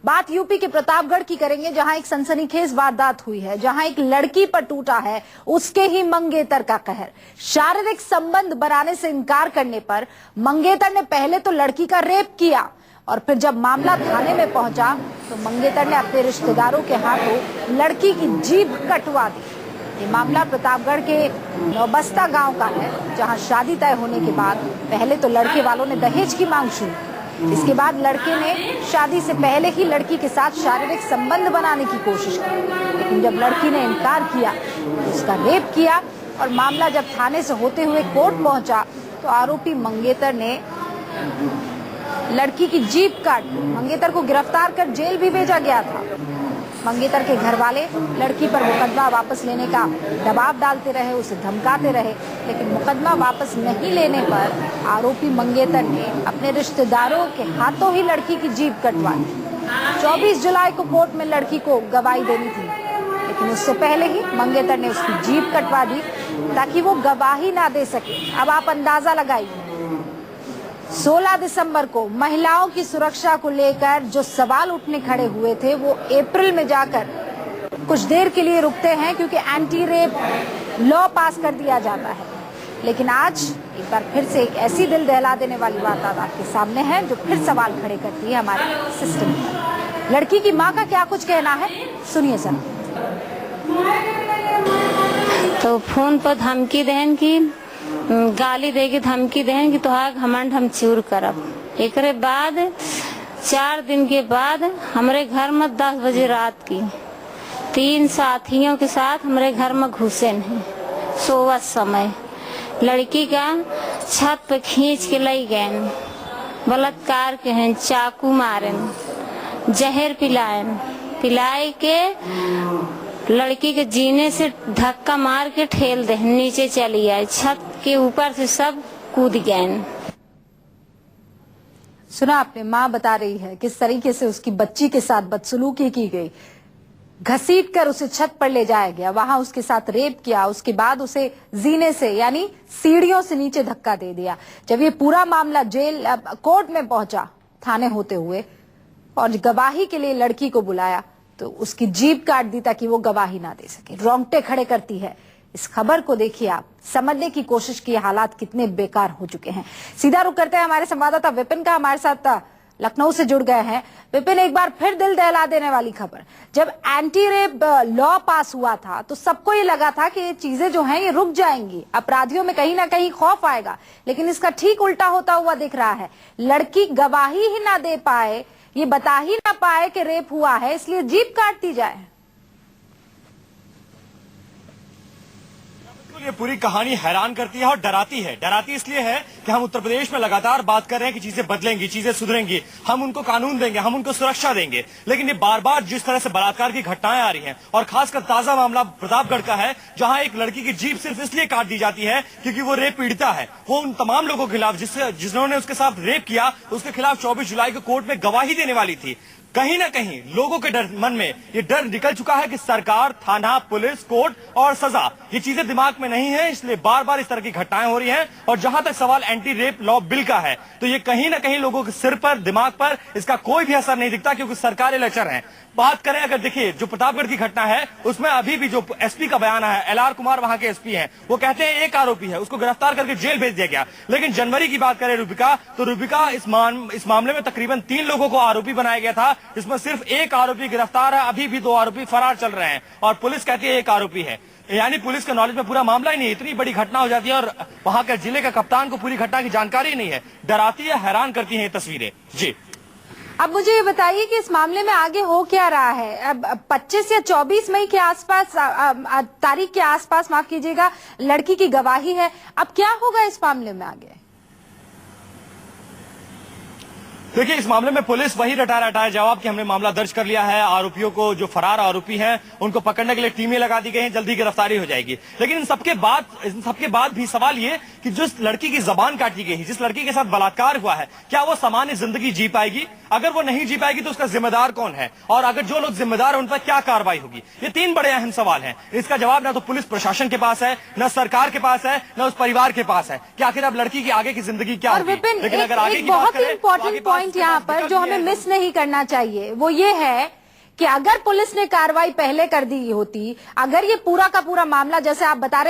बात यूपी के प्रतापगढ़ की करेंगे, जहां एक सनसनीखेज वारदात हुई है, जहां एक लड़की पर टूटा है उसके ही मंगेतर का कहर। शारीरिक संबंध बनाने से इनकार करने पर मंगेतर ने पहले तो लड़की का रेप किया और फिर जब मामला थाने में पहुंचा तो मंगेतर ने अपने रिश्तेदारों के हाथों लड़की की जीभ कटवा दी। ये मामला प्रतापगढ़ के नौबस्ता गांव का है, जहां शादी तय होने के बाद पहले तो लड़के वालों ने दहेज की मांग शुरू, इसके बाद लड़के ने शादी से पहले ही लड़की के साथ शारीरिक संबंध बनाने की कोशिश की, लेकिन जब लड़की ने इनकार किया तो उसका रेप किया और मामला जब थाने से होते हुए कोर्ट पहुंचा तो आरोपी मंगेतर ने लड़की की जीभ काट दी। मंगेतर को गिरफ्तार कर जेल भी भेजा गया था। मंगेतर के घर वाले लड़की पर मुकदमा वापस लेने का दबाव डालते रहे, उसे धमकाते रहे, लेकिन मुकदमा वापस नहीं लेने पर आरोपी मंगेतर ने अपने रिश्तेदारों के हाथों ही लड़की की जीभ कटवा दी। 24 जुलाई को कोर्ट में लड़की को गवाही देनी थी, लेकिन उससे पहले ही मंगेतर ने उसकी जीभ कटवा दी ताकि वो गवाही ना दे सके। अब आप अंदाजा लगाइए, 16 दिसंबर को महिलाओं की सुरक्षा को लेकर जो सवाल उठने खड़े हुए थे वो अप्रैल में जाकर कुछ देर के लिए रुकते हैं, क्योंकि एंटी रेप लॉ पास कर दिया जाता है। लेकिन आज एक बार फिर से एक ऐसी दिल दहला देने वाली वारदात आपके सामने है जो फिर सवाल खड़े करती है हमारे सिस्टम पर। लड़की की मां का क्या कुछ कहना है, सुनिए सर। तो फोन पर धमकी देन की, गाली देगी, धमकी देन की तोहार घमंड हम चूर करब। एक बाद 4 दिन के बाद हमारे घर में 10 बजे रात की 3 साथियों के साथ हमारे घर में घुसे हैं। सोवत समय लड़की का छत पे खींच के ले गए, बलात्कार के हैं, चाकू मारे, जहर पिलाए के लड़की के जीने से धक्का मार के ठेल दे, नीचे चली आई, छत के ऊपर से सब कूद गए। सुना आपने, मां बता रही है किस तरीके से उसकी बच्ची के साथ बदसलूकी की गई, घसीट कर उसे छत पर ले जाया गया, वहां उसके साथ रेप किया, उसके बाद उसे जीने से यानी सीढ़ियों से नीचे धक्का दे दिया। जब ये पूरा मामला कोर्ट में पहुंचा थाने होते हुए और गवाही के लिए लड़की को बुलाया तो उसकी जीभ काट दी ताकि वो गवाही ना दे सके। रोंगटे खड़े करती है। इस खबर को देखिए, आप समझने की कोशिश की हालात कितने बेकार हो चुके हैं। सीधा रुख करते हैं हमारे संवाददाता विपिन का, हमारे साथ लखनऊ से जुड़ गए हैं। विपिन, एक बार फिर दिल दहला देने वाली खबर। जब एंटी रेप लॉ पास हुआ था तो सबको ये लगा था कि ये चीजें जो हैं ये रुक जाएंगी, अपराधियों में कहीं ना कहीं खौफ आएगा, लेकिन इसका ठीक उल्टा होता हुआ दिख रहा है। लड़की गवाही ही ना दे पाए, ये बता ही ना पाए कि रेप हुआ है, इसलिए जीभ काट दी जाए। ये पूरी कहानी हैरान करती है और डराती है। डराती इसलिए है कि हम उत्तर प्रदेश में लगातार बात कर रहे हैं कि चीजें बदलेंगी, चीजें सुधरेंगी, हम उनको कानून देंगे, हम उनको सुरक्षा देंगे, लेकिन ये बार बार जिस तरह से बलात्कार की घटनाएं आ रही हैं और खासकर ताजा मामला प्रतापगढ़ का है, जहां एक लड़की की जीभ सिर्फ इसलिए काट दी जाती है क्योंकि वो रेप पीड़िता है। वो उन तमाम लोगों के खिलाफ जिन्होंने उसके साथ रेप किया, उसके खिलाफ 24 जुलाई को कोर्ट में गवाही देने वाली थी। कहीं ना कहीं लोगों के मन में ये डर निकल चुका है कि सरकार, थाना, पुलिस, कोर्ट और सजा, ये चीजें दिमाग में नहीं है, इसलिए बार बार इस तरह की घटनाएं हो रही हैं। और जहां तक सवाल एंटी रेप लॉ बिल का है, तो ये कहीं ना कहीं लोगों के सिर पर, दिमाग पर इसका कोई भी असर नहीं दिखता, क्योंकि सरकारें लचर हैं। बात करें, अगर देखिए जो प्रतापगढ़ की घटना है उसमें अभी भी जो एसपी का बयान है, LR कुमार वहां के एसपी हैं, वो कहते हैं एक आरोपी है, उसको गिरफ्तार करके जेल भेज दिया गया। लेकिन जनवरी की बात करें रूबिका, तो रूबिका इस मामले में तकरीबन 3 लोगों को आरोपी बनाया गया था, जिसमें सिर्फ एक आरोपी गिरफ्तार है, अभी भी 2 आरोपी फरार चल रहे हैं और पुलिस कहती है एक आरोपी है। यानी पुलिस के नॉलेज में पूरा मामला ही नहीं, इतनी बड़ी घटना हो जाती है और वहां के जिले का कप्तान को पूरी घटना की जानकारी नहीं है। डराती है, हैरान करती है ये तस्वीरें। जी, अब मुझे ये बताइए कि इस मामले में आगे हो क्या रहा है। अब 25 या 24 मई के आसपास, तारीख के आसपास, माफ कीजिएगा, लड़की की गवाही है। अब क्या होगा इस मामले में आगे? देखिए, इस मामले में पुलिस वही रटाया जवाब कि हमने मामला दर्ज कर लिया है, आरोपियों को, जो फरार आरोपी हैं उनको पकड़ने के लिए टीमें लगा दी गई हैं, जल्दी गिरफ्तारी हो जाएगी। लेकिन इन सबके बाद भी सवाल ये कि जिस लड़की की जबान काटी गई, जिस लड़की के साथ बलात्कार हुआ है, क्या वो सामान्य जिंदगी जी पाएगी? अगर वो नहीं जी पाएगी तो उसका जिम्मेदार कौन है, और अगर जो लोग जिम्मेदार हैं उन पर क्या कार्रवाई होगी? ये 3 बड़े अहम सवाल हैं। इसका जवाब ना तो पुलिस प्रशासन के पास है, न सरकार के पास है, न उस परिवार के पास है कि आखिर अब लड़की की आगे की जिंदगी क्या होगी। लेकिन अगर आगे की बात करें, पॉइंट यहाँ पर जो हमें मिस नहीं करना चाहिए वो ये है कि अगर पुलिस ने कार्रवाई पहले कर दी होती, अगर ये पूरा का पूरा मामला जैसे आप बता रहे